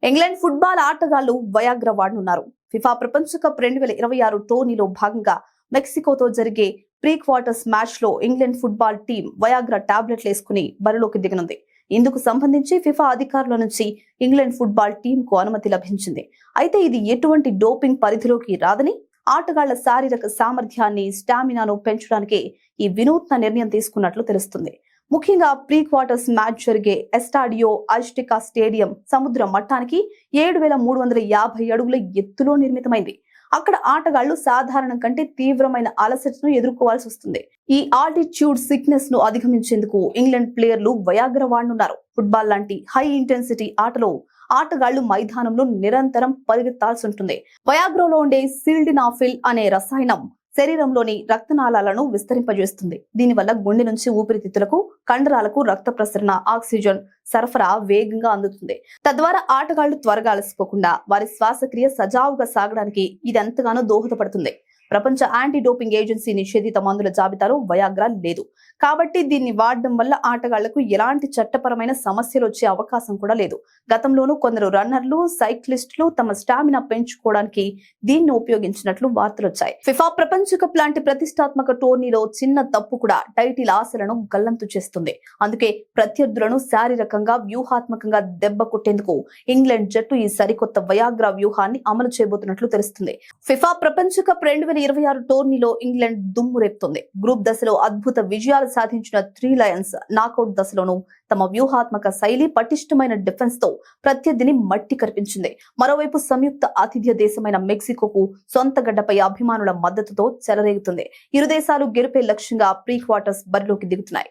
England football ఆటగాళ్లు వయాగ్ర వాడనున్నారు. FIFA ప్రపంచ cup 2026 టోర్నీలో భాగంగా మెక్సికోతో జరిగే ప్రీ క్వార్టర్స్ మ్యాచ్ లో ఇంగ్లాండ్ ఫుట్బాల్ టీం వయాగ్ర టాబ్లెట్లు వేసుకుని బరిలోకి దిగనుంది. ఇందుకు సంబంధించి ఫిఫా అధికారుల నుంచి ఇంగ్లాండ్ ఫుట్బాల్ టీం కు అనుమతి లభించింది. అయితే ఇది ఎటువంటి డోపింగ్ పరిధిలోకి రాదని, ఆటగాళ్ల శారీరక సామర్థ్యాన్ని, స్టామినాను పెంచడానికి ఈ వినూత్న నిర్ణయం తీసుకున్నట్లు తెలుస్తుంది. ముఖ్యంగా ప్రీ క్వార్టర్స్ మ్యాచ్ జరిగే ఎస్టాడియో అజ్టెకా స్టేడియం సముద్ర మట్టానికి 7,350 అడుగుల ఎత్తులో నిర్మితమైంది. అక్కడ ఆటగాళ్లు సాధారణం కంటే తీవ్రమైన అలసటను ఎదుర్కోవాల్సి వస్తుంది. ఈ ఆల్టిట్యూడ్ సిక్నెస్ ను అధిగమించేందుకు ఇంగ్లాండ్ ప్లేయర్లు వయాగ్ర వాడనున్నారు. ఫుట్బాల్ లాంటి హై ఇంటెన్సిటీ ఆటలో ఆటగాళ్లు మైదానంలో నిరంతరం పరిగెత్తాల్సి ఉంటుంది. వయాగ్రాలో ఉండే సిల్డినాఫిల్ అనే రసాయనం శరీరంలోని రక్తనాళాలను విస్తరింపజేస్తుంది. దీనివల్ల గుండె నుంచి ఊపిరితిత్తులకు, కండరాలకు రక్త ప్రసరణ, ఆక్సిజన్ సరఫరా వేగంగా అందుతుంది. తద్వారా ఆటగాళ్లు త్వరగా అలసిపోకుండా వారి శ్వాసక్రియ సజావుగా సాగడానికి ఇది ఎంతగానో దోహదపడుతుంది. ప్రపంచ యాంటీ డోపింగ్ ఏజెన్సీ నిషేధిత మందుల జాబితాలో వయాగ్రా లేదు. కాబట్టి దీన్ని వాడడం వల్ల ఆటగాళ్లకు ఎలాంటి చట్టపరమైన సమస్యలు వచ్చే అవకాశం కూడా లేదు. గతంలోనూ కొందరు రన్నర్లు, సైక్లిస్టులు తమ స్టామినా పెంచుకోవడానికి దీన్ని ఉపయోగించినట్లు వార్తలు వచ్చాయి. ఫిఫా ప్రపంచ కప్ లాంటి ప్రతిష్టాత్మక టోర్నీలో చిన్న తప్పు కూడా టైటిల్ ఆశలను గల్లంతు చేస్తుంది. అందుకే ప్రత్యర్థులను శారీరకంగా, వ్యూహాత్మకంగా దెబ్బ కొట్టేందుకు ఇంగ్లాండ్ జట్టు ఈ సరికొత్త వయాగ్రా వ్యూహాన్ని అమలు చేయబోతున్నట్లు తెలుస్తుంది. ఫిఫా ప్రపంచ కప్ 2026 టోర్నీలో ఇంగ్లాండ్ దుమ్ము రేపుతుంది. గ్రూప్ దశలో అద్భుత విజయాలు సాధించిన 3 లయన్స్ నాకౌట్ దశలోనూ తమ వ్యూహాత్మక శైలి, పటిష్టమైన డిఫెన్స్ తో ప్రత్యర్థిని మట్టి కరిపించింది. మరోవైపు సంయుక్త ఆతిథ్య దేశమైన మెక్సికోకు సొంత గడ్డపై అభిమానుల మద్దతుతో చెలరేగుతుంది. ఇరు దేశాలు గెలుపే లక్ష్యంగా ప్రీ క్వార్టర్స్ బరిలోకి దిగుతున్నాయి.